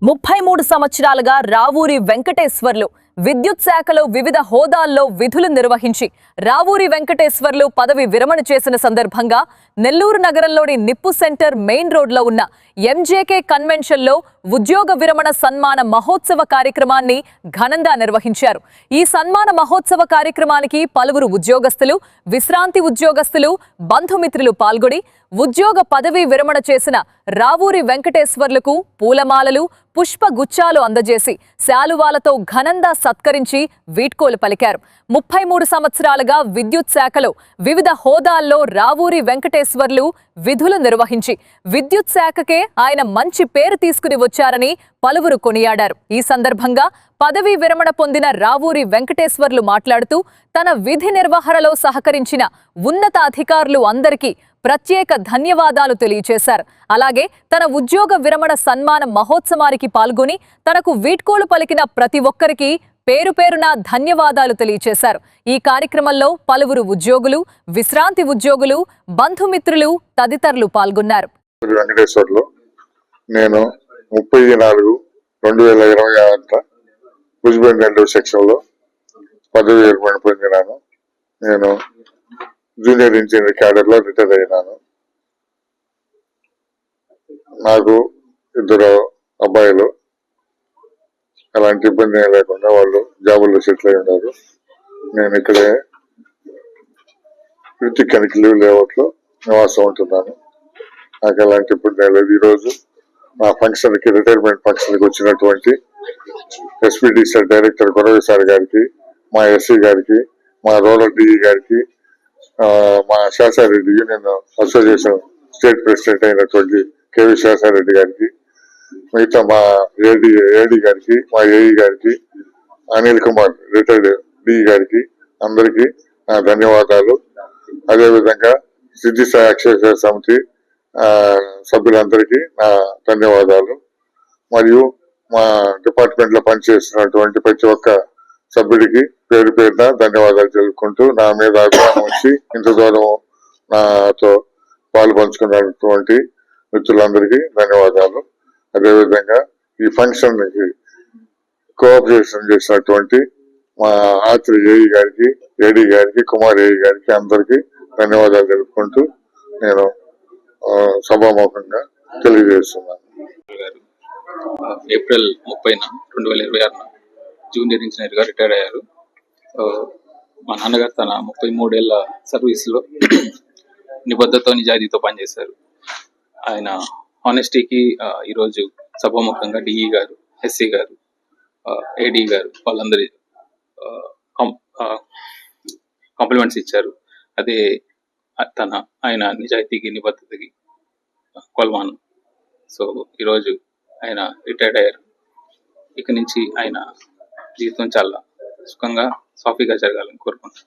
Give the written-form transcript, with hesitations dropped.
33 సంవత్సరాలుగా రావూరి వెంకటేశ్వర్లు విద్యుత్ శాఖలో వివిధ హోదాల్లో విధులు నిర్వహించి రావూరి వెంకటేశ్వర్లు పదవి విరమణ చేసిన సందర్భంగా నెల్లూరు నగరంలోని నిప్పు సెంటర్ మెయిన్ రోడ్లో ఉన్న ఎంజేకే కన్వెన్షన్లో ఉద్యోగ విరమణ సన్మాన మహోత్సవ కార్యక్రమాన్ని ఘనంగా నిర్వహించారు. ఈ సన్మాన మహోత్సవ కార్యక్రమానికి పలువురు ఉద్యోగస్తులు, విశ్రాంతి ఉద్యోగస్తులు, బంధుమిత్రులు పాల్గొని ఉద్యోగ పదవి విరమణ చేసిన రావూరి వెంకటేశ్వర్లకు పూలమాలలు, పుష్పగుచ్చాలు అందజేసి శాలువాలతో ఘనంగా సత్కరించి వీడ్కోలు పలికారు. 33 సంవత్సరాలుగా విద్యుత్ శాఖలో వివిధ హోదాల్లో రావూరి వెంకటేశ్వర్లు విధులు నిర్వహించి విద్యుత్ శాఖకే ఆయన మంచి పేరు తీసుకుని వచ్చారని పలువురు కొనియాడారు. ఈ సందర్భంగా పదవీ విరమణ పొందిన రావూరి వెంకటేశ్వర్లు మాట్లాడుతూ తన విధి నిర్వహణలో సహకరించిన ఉన్నత అధికారులు అందరికీ ప్రత్యేక ధన్యవాదాలు తెలియజేశారు. అలాగే తన ఉద్యోగ విరమణ సన్మాన మహోత్సవానికి పాల్గొని తనకు వీడ్కోలు పలికిన ప్రతి ఒక్కరికి పేరు పేరున ధన్యవాదాలు తెలియజేశారు. ఈ కార్యక్రమంలో పలువురు ఉద్యోగులు, విశ్రాంతి ఉద్యోగులు, బంధుమిత్రులు తదితరులు పాల్గొన్నారు. వెంకటేశ్వర్లు నేను 34/2026 భుజ్బెంగళూరు సెక్షన్లో పదవి విరమణ పొందినాను. నేను జూనియర్ ఇంజనీర్ క్యాడర్ లో రిటైర్ అయినాను. నాకు 2 అబ్బాయిలు, అలాంటి ఇబ్బంది లేకుండా వాళ్ళు జాబుల్లో సెటిల్ అయి ఉన్నారు. నేను ఇక్కడే యూత్ లీవ్ లేఅవుట్ లో నివాసం ఉంటున్నాను. నాకు ఎలాంటి ఇబ్బంది లేదు. ఈరోజు మా ఫంక్షన్ కి, రిటైర్మెంట్ ఫంక్షన్ కి వచ్చినటువంటి ఎస్పీడీసీ డైరెక్టర్ గురవి సార్ గారికి, మా ఎస్సీ గారికి, మా రూరల్ డిఈ గారికి, మా శాసారెడ్డి యూనియన్ అసోసియేషన్ స్టేట్ ప్రెసిడెంట్ అయినటువంటి కేవీ శాసారెడ్డి గారికి, మిగతా మా ఏడీ గారికి, మా ఏఈ గారికి, అనిల్ కుమార్ రిటైర్డ్ డిఈ గారికి అందరికీ నా ధన్యవాదాలు. అదేవిధంగా సిద్ధి సాయి అక్షయ సమితి సభ్యులందరికీ నా ధన్యవాదాలు. మరియు మా డిపార్ట్మెంట్ లో పనిచేస్తున్నటువంటి ప్రతి ఒక్క సభ్యుడికి పేరు పేరున ధన్యవాదాలు తెలుపుకుంటూ, నా మీద అభిమానం వచ్చి ఇంత దూరం నాతో పాలు పంచుకున్నటువంటి మిత్రులందరికీ ధన్యవాదాలు. అదేవిధంగా ఈ ఫంక్షన్ కి కోఆపరేషన్ చేసినటువంటి మా ఆత్రి ఏఈ గారికి, ఏడీ గారికి, కుమార్ ఏఈ గారికి అందరికీ ధన్యవాదాలు తెలుపుకుంటూ నేను సభాముఖంగా తెలియజేస్తున్నాను. ఏప్రిల్ 30, 2026 జూనియర్ ఇంజనీర్ గా రిటైర్ అయ్యారు. మా నాన్నగారు తన 33 ఏళ్ల సర్వీస్ లో నిబద్ధత, నిజాయితీతో పనిచేశారు. ఆయన హానెస్టీకి ఈరోజు సభాముఖంగా డిఈ గారు, ఎస్సీ గారు, ఏడీ గారు వాళ్ళందరి కాంప్లిమెంట్స్ ఇచ్చారు. అదే ఆయన నిజాయితీకి, నిబద్ధతకి కొలమానం. సో ఈరోజు ఆయన రిటైర్డ్ అయ్యారు. ఇక నుంచి ఆయన జీవితం చాలా సుఖంగా, సాఫీగా జరగాలని కోరుకుంటున్నాను.